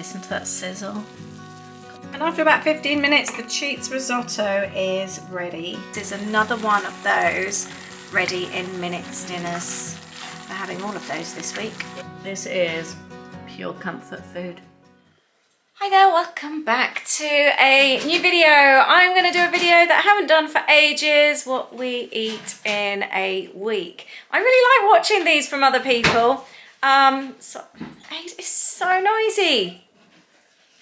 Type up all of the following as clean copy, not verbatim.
Listen to that sizzle. And after about 15 minutes, the Cheats risotto is ready. This is another one of those ready in minutes dinners. We're having all of those this week. This is pure comfort food. Hi there, welcome back to a new video. I'm going to do a video that I haven't done for ages, what we eat in a week. I really like watching these from other people. Aid is so noisy.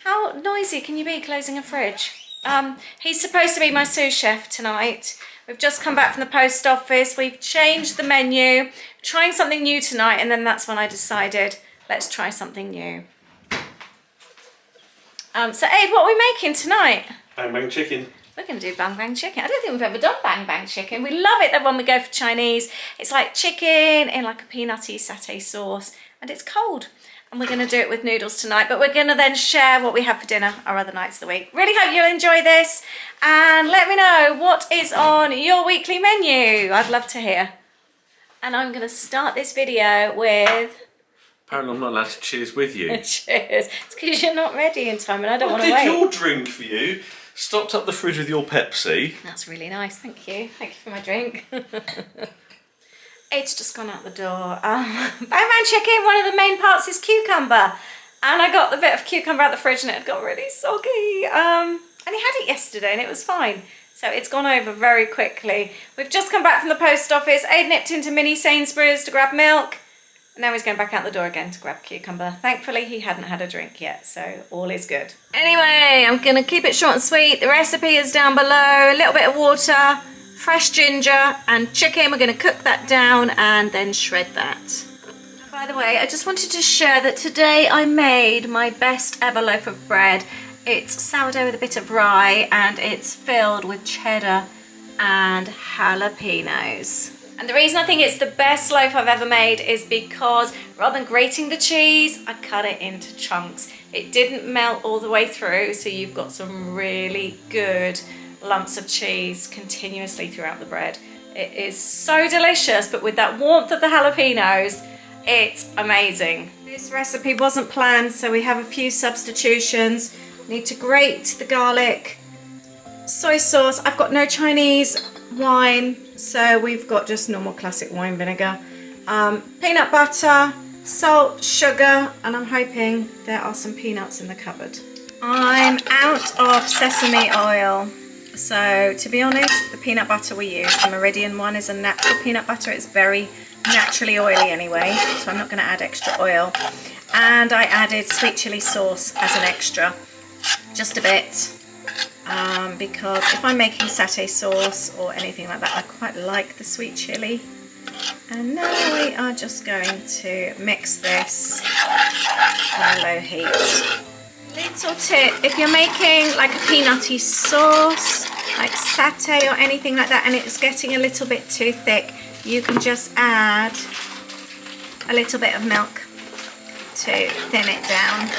How noisy can you be closing a fridge? He's supposed to be my sous chef tonight. We've just come back from the post office. We've changed the menu, trying something new tonight, and then that's when I decided, let's try something new. So Aid, what are we making tonight? Bang bang chicken. We're going to do bang bang chicken. I don't think we've ever done bang bang chicken. We love it that when we go for Chinese, it's like chicken in like a peanutty satay sauce, and it's cold. And we're going to do it with noodles tonight, but we're going to then share what we have for dinner our other nights of the week. Really hope you'll enjoy this, and let me know what is on your weekly menu. I'd love to hear. And I'm going to start this video with... Apparently I'm not allowed to cheers with you. Cheers. It's because you're not ready in time and I don't want to I wait. did your drink for you. Stocked up the fridge with your Pepsi. That's really nice, thank you. Thank you for my drink. It's just gone out the door. Bang bang chicken, one of the main parts is cucumber. And I got the bit of cucumber out the fridge and it had got really soggy. And he had it yesterday and it was fine. So it's gone over very quickly. We've just come back from the post office. Aid nipped into mini Sainsbury's to grab milk. And now he's going back out the door again to grab cucumber. Thankfully, he hadn't had a drink yet, so all is good. Anyway, I'm going to keep it short and sweet. The recipe is down below. A little bit of water, fresh ginger, and chicken. We're going to cook that down and then shred that. By the way, I just wanted to share that today I made my best ever loaf of bread. It's sourdough with a bit of rye, and it's filled with cheddar and jalapenos. And the reason I think it's the best loaf I've ever made is because rather than grating the cheese, I cut it into chunks. It didn't melt all the way through, so you've got some really good lumps of cheese continuously throughout the bread. It is so delicious, but with that warmth of the jalapenos, it's amazing. This recipe wasn't planned, so we have a few substitutions. Need to grate the garlic, soy sauce. I've got no Chinese wine, so we've got just normal classic wine vinegar, peanut butter, salt, sugar, and I'm hoping there are some peanuts in the cupboard. I'm out of sesame oil, so to be honest, the peanut butter we use, the Meridian one, is a natural peanut butter. It's very naturally oily anyway, so I'm not going to add extra oil. And I added sweet chili sauce as an extra, just a bit. Because if I'm making satay sauce or anything like that, I quite like the sweet chili. And now we are just going to mix this on a low heat. Little tip, if you're making like a peanutty sauce, like satay or anything like that, and it's getting a little bit too thick, you can just add a little bit of milk to thin it down.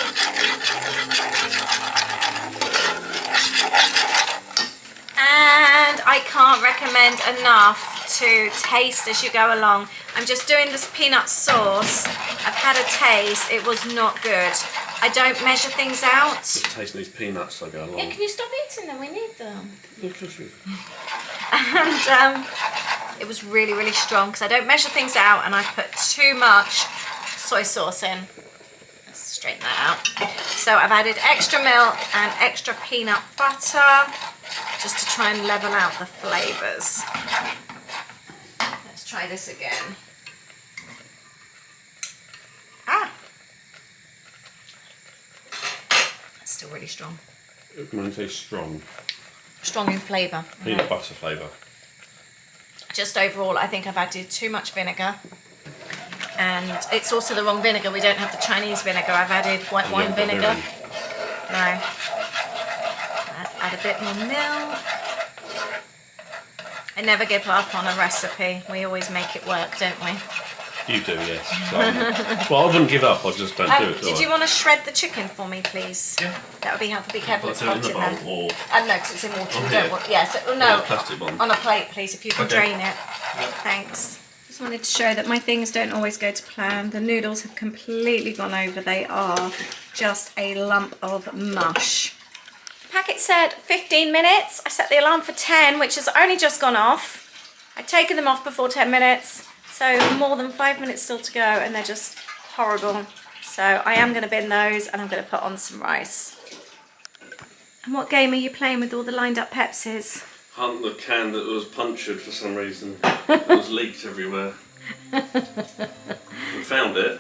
And I can't recommend enough to taste as you go along. I'm just doing this peanut sauce. I've had a taste, it was not good. I don't measure things out. Just tasting these peanuts as I go along. Yeah, can you stop eating them? We need them. And And it was really, really strong because I don't measure things out, and I put too much soy sauce in. Let's straighten that out. So I've added extra milk and extra peanut butter, just to try and level out the flavours. Let's try this again. That's still really strong. when you say strong? Strong in flavour. Peanut butter flavour. Just overall, I think I've added too much vinegar. And it's also the wrong vinegar. We don't have the Chinese vinegar. I've added white wine vinegar. No. Let's add a bit more milk. I never give up on a recipe. We always make it work, don't we? You do, yes. Well, I wouldn't give up. I just don't do it. Did you want to shred the chicken for me, please? Yeah. That would be helpful. Be careful, it's Do it hot in in the there. bowl or No, because it's in water. On We here? don't want. Yes. On No. a plastic one. On a plate, please. If you can Okay. drain it. Thanks. Just wanted to show that my things don't always go to plan. The noodles have completely gone over. They are just a lump of mush. The packet said 15 minutes. I set the alarm for 10, which has only just gone off. I'd taken them off before 10 minutes, so more than 5 minutes still to go, and they're just horrible. So I am going to bin those, and I'm going to put on some rice. And what game are you playing with all the lined up Pepsis? Hunt the can that was punctured for some reason. It was leaked everywhere. We found it.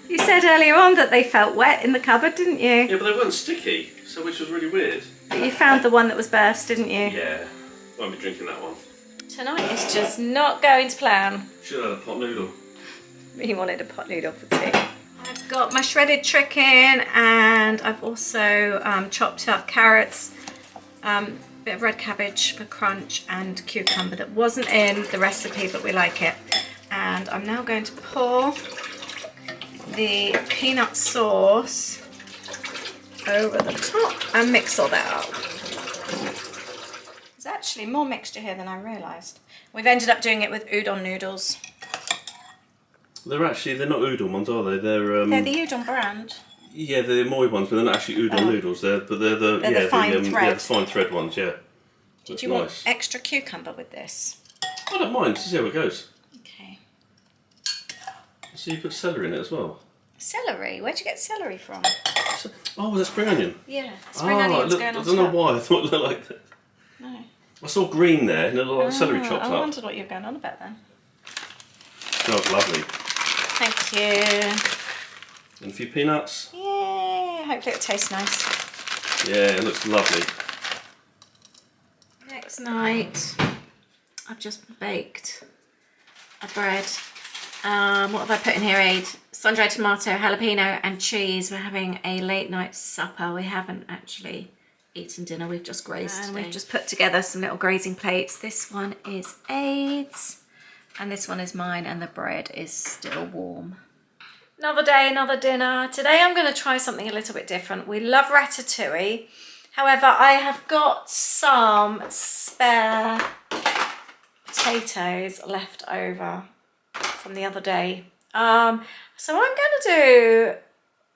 You said earlier on that they felt wet in the cupboard, didn't you? Yeah, but they weren't sticky, so which was really weird. But you found the one that was burst, didn't you? Yeah, won't be drinking that one. Tonight is just not going to plan. Should have had a pot noodle. He wanted a pot noodle for tea. I've got my shredded chicken, and I've also chopped up carrots, bit of red cabbage for crunch, and cucumber that wasn't in the recipe, but we like it. And I'm now going to pour the peanut sauce over the top and mix all that up. There's actually more mixture here than I realised. We've ended up doing it with udon noodles. They're not udon ones, are they? They're the udon brand. Yeah, they're the moi ones, but they're not actually udon noodles. They're the fine thread. Yeah, the fine thread ones. Yeah. Did you want extra cucumber with this? I don't mind. See how it goes. Okay. So you put celery in it as well. Celery? Where'd you get celery from? Oh, was that spring onion? Yeah, spring onions going on top. I don't know why I thought it looked like that. No. I saw green there and a lot of celery chopped up. I wondered what you were going on about then. Smells lovely. Thank you. And a few peanuts. Yeah, hopefully it tastes nice. Yeah, it looks lovely. Next night, I've just baked a bread. What have I put in here, Aid? Sun-dried tomato, jalapeno and cheese. We're having a late night supper. We haven't actually eaten dinner, we've just grazed today. We've just put together some little grazing plates. This one is Aid's and this one is mine, and the bread is still warm. Another day, another dinner. Today I'm going to try something a little bit different. We love ratatouille. However, I have got some spare potatoes left over from the other day. So I'm going to do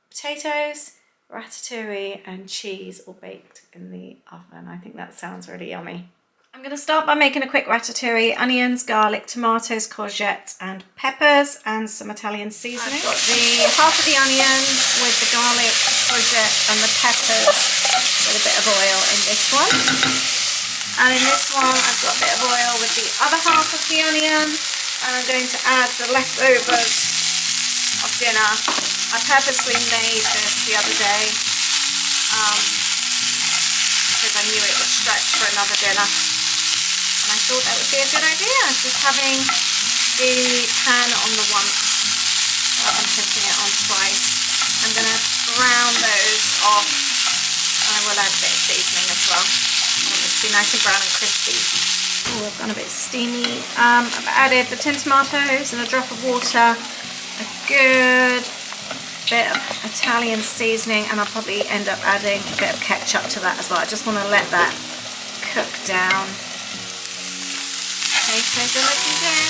potatoes, ratatouille and cheese all baked in the oven. I think that sounds really yummy. I'm going to start by making a quick ratatouille. Onions, garlic, tomatoes, courgettes and peppers and some Italian seasoning. I've got the half of the onions with the garlic, courgette and the peppers with a bit of oil in this one. And in this one I've got a bit of oil with the other half of the onion, and I'm going to add the leftovers of dinner. I purposely made this the other day because I knew it would stretch for another dinner, and I thought that would be a good idea, just having the pan on the once and putting it on twice. I'm going to brown those off, and I will add a bit of seasoning as well. I want it to be nice and brown and crispy. Oh, I've gone a bit steamy. I've added the tin tomatoes and a drop of water, a good bit of Italian seasoning, and I'll probably end up adding a bit of ketchup to that as well. I just want to let that cook down. Potatoes are looking good.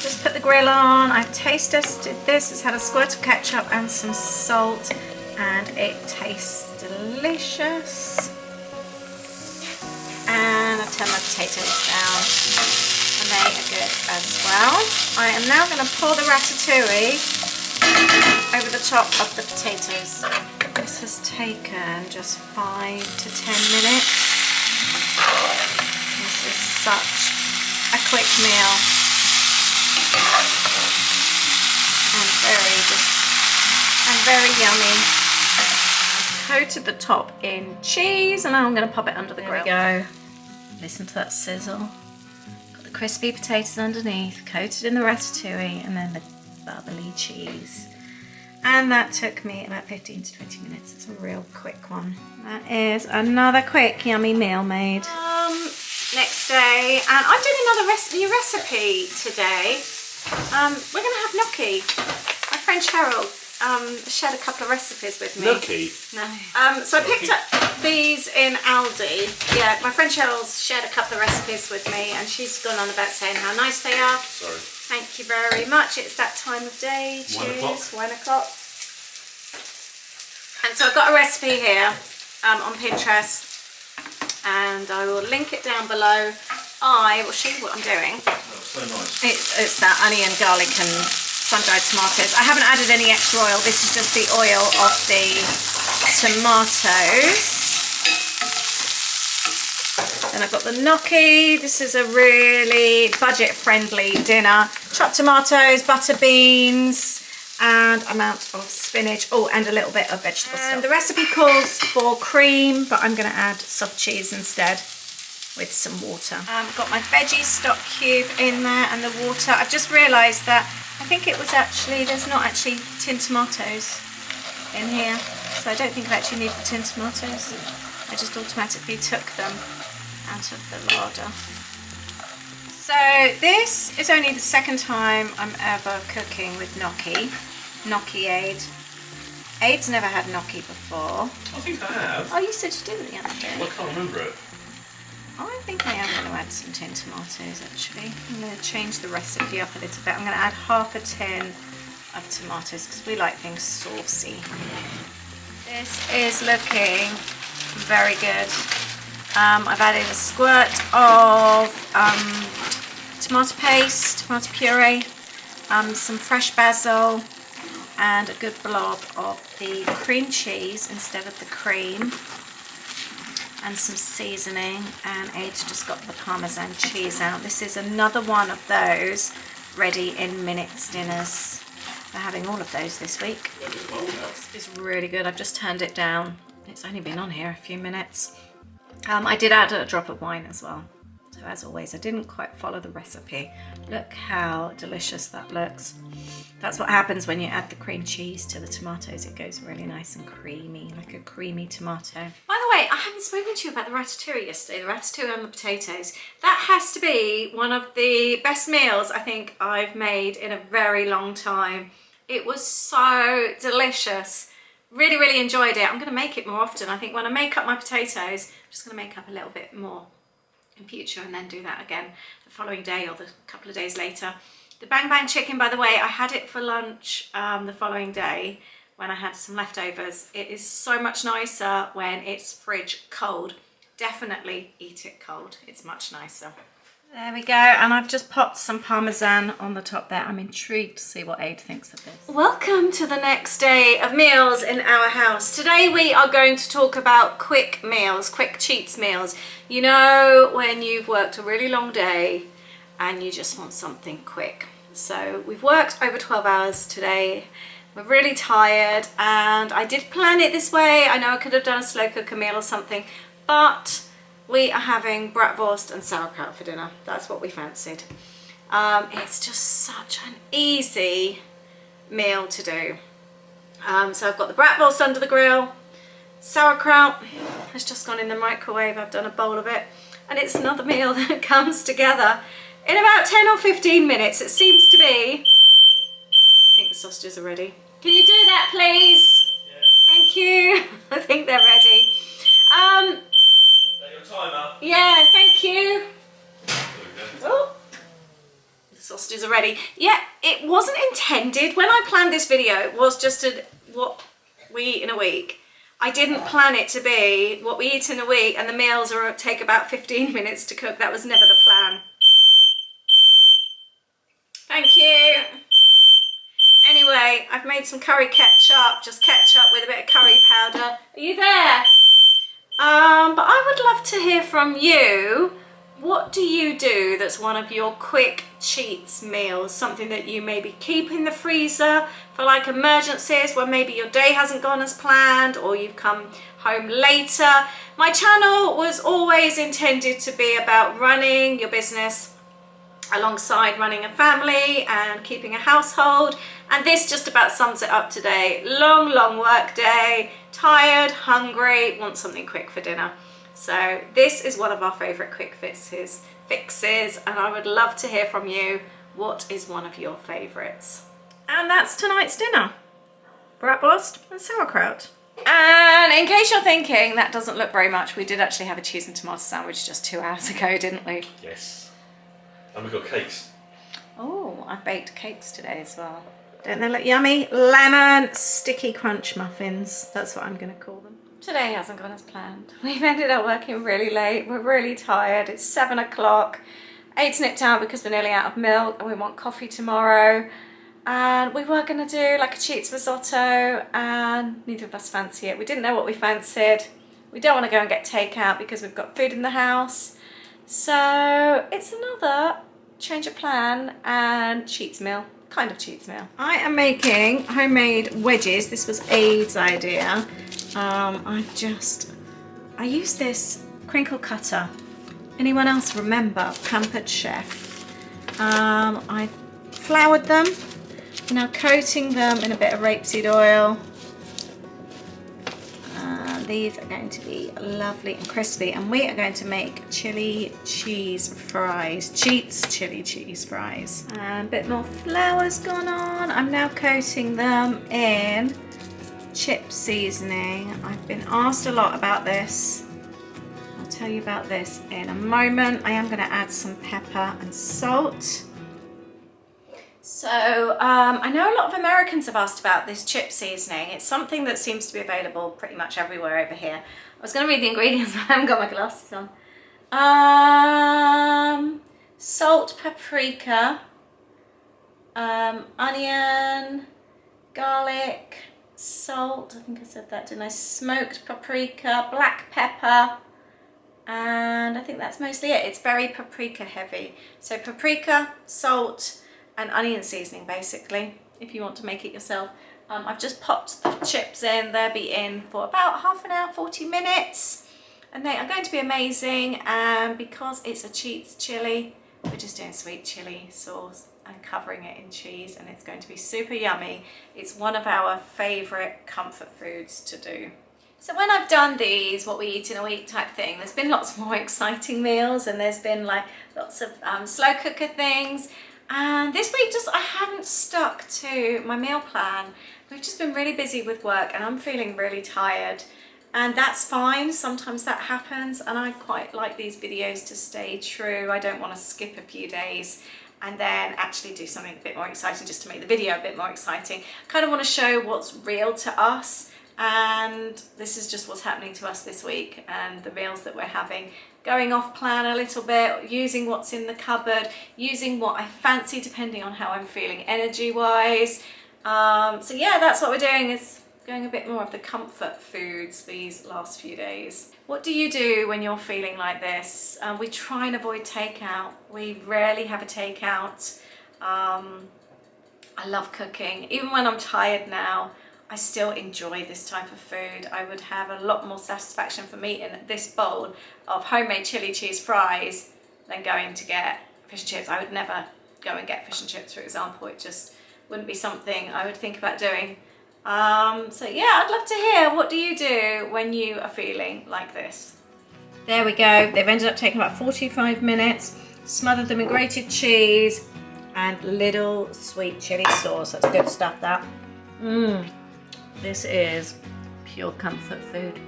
Just put the grill on. I've taste tested this. It's had a squirt of ketchup and some salt, and it tastes delicious. And I've turned my potatoes down, and they are good as well. I am now going to pour the ratatouille over the top of the potatoes. This has taken just 5 to 10 minutes. This is such a quick meal. And very yummy. I've coated the top in cheese, and now I'm going to pop it under the grill. There we go. Listen to that sizzle. Got the crispy potatoes underneath, coated in the ratatouille, and then the bubbly cheese. And that took me about 15 to 20 minutes. It's a real quick one. That is another quick yummy meal made. Next day, and I'm doing another new recipe today. We're going to have gnocchi. My friend Cheryl shared a couple of recipes with me. Gnocchi? No. So I picked up these in Aldi. Yeah, my friend Cheryl's shared a couple of recipes with me and she's gone on about saying how nice they are. Sorry. Thank you very much. It's that time of day. Cheers. 1 o'clock. And so I've got a recipe here on Pinterest and I will link it down below. I will show you what I'm doing. That's so nice. It's that onion, garlic and sun-dried tomatoes. I haven't added any extra oil. This is just the oil of the tomatoes. Then I've got the gnocchi. This is a really budget-friendly dinner. Chopped tomatoes, butter beans, and amount of spinach. Oh, and a little bit of vegetable stock. And the recipe calls for cream, but I'm going to add soft cheese instead with some water. I've got my veggie stock cube in there and the water. I've just realised that I think it was actually, there's not actually tinned tomatoes in here. So I don't think I actually need the tinned tomatoes. I just automatically took them out of the larder. So this is only the second time I'm ever cooking with gnocchi. Gnocchi Aid. Aid's never had gnocchi before. I think I have. Oh, you said you didn't the other day. Well, I can't remember it. I think I am going to add some tinned tomatoes actually. I'm going to change the recipe up a little bit. I'm going to add half a tin of tomatoes because we like things saucy. This is looking very good. I've added a squirt of tomato paste, tomato puree, some fresh basil and a good blob of the cream cheese instead of the cream. And some seasoning, and Aid's just got the Parmesan cheese out. This is another one of those ready in minutes dinners. We're having all of those this week. This is really good. I've just turned it down. It's only been on here a few minutes. I did add a drop of wine as well. So as always, I didn't quite follow the recipe. Look how delicious that looks. That's what happens when you add the cream cheese to the tomatoes. It goes really nice and creamy, like a creamy tomato. By the way, I haven't spoken to you about the ratatouille yesterday, the ratatouille and the potatoes. That has to be one of the best meals I think I've made in a very long time. It was so delicious. Really, really enjoyed it. I'm going to make it more often. I think when I make up my potatoes, I'm just going to make up a little bit more in future and then do that again the following day or the couple of days later. The bang bang chicken, by the way, I had it for lunch the following day when I had some leftovers. It is so much nicer when it's fridge cold. Definitely eat it cold. It's much nicer. There we go, and I've just popped some Parmesan on the top there. I'm intrigued to see what Aid thinks of this. Welcome to the next day of meals in our house. Today we are going to talk about quick meals, quick cheats meals. You know, when you've worked a really long day and you just want something quick. So we've worked over 12 hours today. We're really tired and I did plan it this way. I know I could have done a slow cooker meal or something, but we are having bratwurst and sauerkraut for dinner. That's what we fancied. It's just such an easy meal to do. So I've got the bratwurst under the grill. Sauerkraut has just gone in the microwave. I've done a bowl of it. And it's another meal that comes together in about 10 or 15 minutes. It seems to be. I think the sausages are ready. Can you do that, please? Yeah. Thank you. I think they're ready. Your timer. Yeah, thank you. Oh, the sausages are ready. Yeah, it wasn't intended. When I planned this video, it was just what we eat in a week. I didn't plan it to be what we eat in a week and the meals take about 15 minutes to cook. That was never the plan. Thank you. Anyway, I've made some curry ketchup, just ketchup with a bit of curry powder. Are you there? But I would love to hear from you. What do you do that's one of your quick cheats meals? Something that you maybe keep in the freezer for like emergencies where maybe your day hasn't gone as planned or you've come home later. My channel was always intended to be about running your business alongside running a family and keeping a household, and this just about sums it up today. Long work day, tired, hungry, want something quick for dinner. So this is one of our favourite quick fixes, and I would love to hear from you. What is one of your favourites? And that's tonight's dinner. bratwurst and sauerkraut. And in case you're thinking that doesn't look very much, we did actually have a cheese and tomato sandwich just 2 hours ago, didn't we? Yes. And we got cakes. Oh, I baked cakes today as well. Don't they look yummy? Lemon sticky crunch muffins. That's what I'm going to call them. Today hasn't gone as planned. We've ended up working really late. We're really tired. It's 7 o'clock. 8's nipped out because we're nearly out of milk and we want coffee tomorrow. And we were going to do like a cheats risotto and neither of us fancy it. We didn't know what we fancied. We don't want to go and get takeout because we've got food in the house. So it's another change of plan and cheats meal. Kind of cheats meal. I am making homemade wedges. This was Aid's idea. I used this crinkle cutter. Anyone else remember Pampered Chef? I floured them. I'm now coating them in a bit of rapeseed oil. These are going to be lovely and crispy, and we are going to make chili cheese fries. Cheats chili cheese fries. And a bit more flour's gone on. I'm now coating them in chip seasoning. I've been asked a lot about this. I'll tell you about this in a moment. I am going to add some pepper and salt. So I know a lot of Americans have asked about this chip seasoning. It's something that seems to be available pretty much everywhere over here. I was going to read the ingredients, but I haven't got my glasses on. Salt, paprika, onion, garlic, salt, I think I said that, didn't I? Smoked paprika, black pepper, and I think that's mostly it. It's very paprika heavy. So paprika, salt, and onion seasoning basically, if you want to make it yourself. I've just popped the chips in. They'll be in for about half an hour, 40 minutes, and they are going to be amazing. And because it's a cheats chili, we're just doing sweet chili sauce and covering it in cheese, and it's going to be super yummy. It's one of our favorite comfort foods to do. So when I've done these what we eat in a week type thing, there's been lots more exciting meals, and there's been like lots of slow cooker things. And this week I haven't stuck to my meal plan. We've just been really busy with work and I'm feeling really tired, and that's fine. Sometimes that happens, and I quite like these videos to stay true. I don't want to skip a few days and then actually do something a bit more exciting just to make the video a bit more exciting. I kind of want to show what's real to us, and this is just what's happening to us this week and the meals that we're having. Going off plan a little bit, using what's in the cupboard, using what I fancy depending on how I'm feeling energy wise. So yeah, that's what we're doing, is going a bit more of the comfort foods these last few days. What do you do when you're feeling like this? We try and avoid takeout. We rarely have a takeout. I love cooking. Even when I'm tired now, I still enjoy this type of food. I would have a lot more satisfaction from eating this bowl of homemade chili cheese fries than going to get fish and chips. I would never go and get fish and chips, for example. It just wouldn't be something I would think about doing. So yeah, I'd love to hear, what do you do when you are feeling like this? There we go. They've ended up taking about 45 minutes. Smothered them in grated cheese and little sweet chili sauce. That's good stuff, that. This is pure comfort food.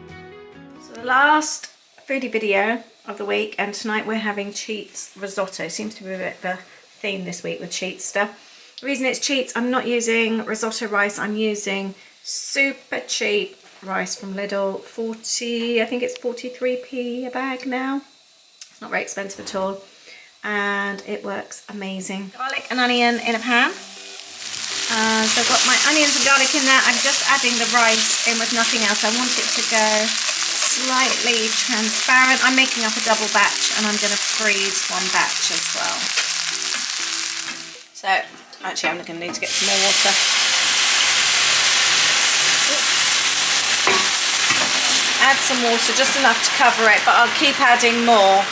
So the last foodie video of the week, and tonight we're having cheats risotto. Seems to be a bit of a theme this week with cheats stuff. The reason it's cheats, I'm not using risotto rice, I'm using super cheap rice from Lidl. 40, I think it's 43p a bag now. It's not very expensive at all, and it works amazing. Garlic and onion in a pan. So I've got my onions and garlic in there. I'm just adding the rice in with nothing else. I want it to go slightly transparent. I'm making up a double batch, and I'm going to freeze one batch as well. So actually I'm going to need to get some more water. Add some water, just enough to cover it, but I'll keep adding more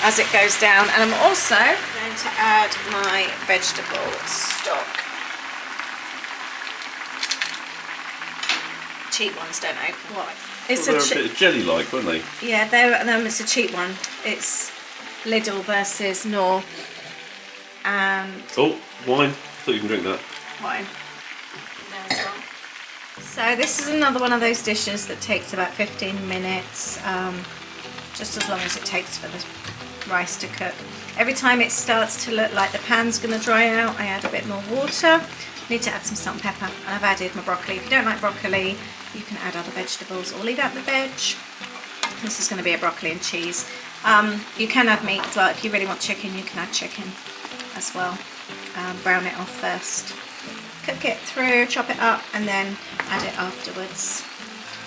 as it goes down. And I'm also going to add my vegetable stock. Cheap ones don't open. What? It's well, they're a bit jelly-like, weren't they? Yeah, it's a cheap one. It's Lidl versus Knorr. And oh, wine. I thought you can drink that. Wine. There's one. So this is another one of those dishes that takes about 15 minutes, just as long as it takes for the rice to cook. Every time it starts to look like the pan's going to dry out, I add a bit more water. Need to add some salt and pepper, and I've added my broccoli. If you don't like broccoli, you can add other vegetables or leave out the veg. This is going to be a broccoli and cheese. You can add meat as well. If you really want chicken, you can add chicken as well. Brown it off first. Cook it through, chop it up, and then add it afterwards.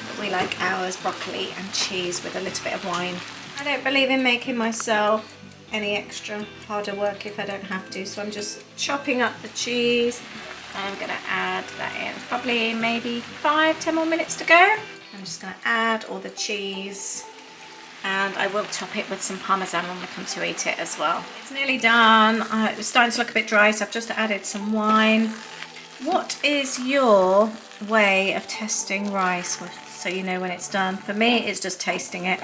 But we like ours broccoli and cheese with a little bit of wine. I don't believe in making myself any extra harder work if I don't have to, so I'm just chopping up the cheese. I'm going to add that in, probably maybe 5-10 more minutes to go. I'm just going to add all the cheese, and I will top it with some parmesan when we come to eat it as well. It's nearly done. It was starting to look a bit dry, so I've just added some wine. What is your way of testing rice so you know when it's done? For me, it's just tasting it.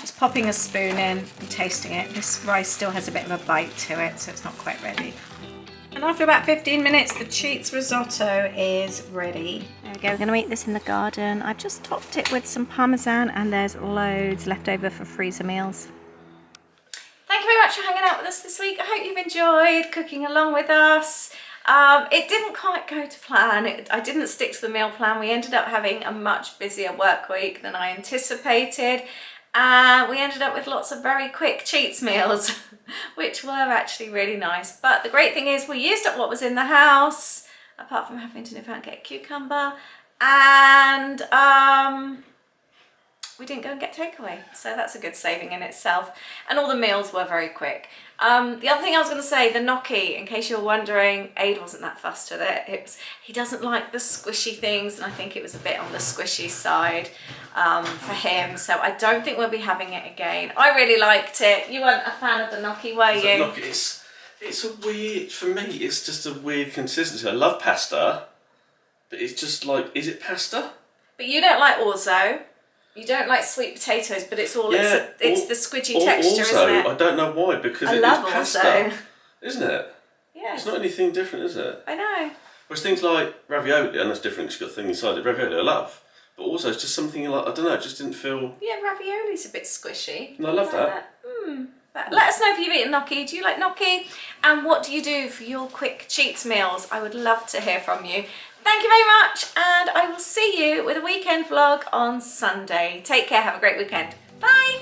Just popping a spoon in and tasting it. This rice still has a bit of a bite to it, so it's not quite ready. And after about 15 minutes, the cheese risotto is ready. There we go, we're going to eat this in the garden. I've just topped it with some parmesan, and there's loads left over for freezer meals. Thank you very much for hanging out with us this week. I hope you've enjoyed cooking along with us. It didn't quite go to plan. I didn't stick to the meal plan. We ended up having a much busier work week than I anticipated. We ended up with lots of very quick cheats meals, which were actually really nice. But the great thing is we used up what was in the house, apart from having to nip out and get a cucumber, and we didn't go and get takeaway. So that's a good saving in itself. And all the meals were very quick. The other thing I was going to say, the gnocchi, in case you were wondering, Aid wasn't that fussed with it. He doesn't like the squishy things, and I think it was a bit on the squishy side for him. So I don't think we'll be having it again. I really liked it. You weren't a fan of the gnocchi, were you? Gnocchi, it's a weird, for me, it's just a weird consistency. I love pasta, but it's just like, is it pasta? But you don't like orzo. You don't like sweet potatoes, but it's all it's the squidgy texture, isn't it? I don't know why, because I love pasta, isn't it? Yeah. It's not anything different, is it? I know. Whereas things like ravioli, and that's different because you've got a thing inside it. Ravioli I love, but also it's just something like, I don't know, it just didn't feel. Yeah, ravioli's a bit squishy. And I love that. But let us know if you've eaten gnocchi. Do you like gnocchi? And what do you do for your quick cheats meals? I would love to hear from you. Thank you very much, and I will see you with a weekend vlog on Sunday. Take care, have a great weekend. Bye!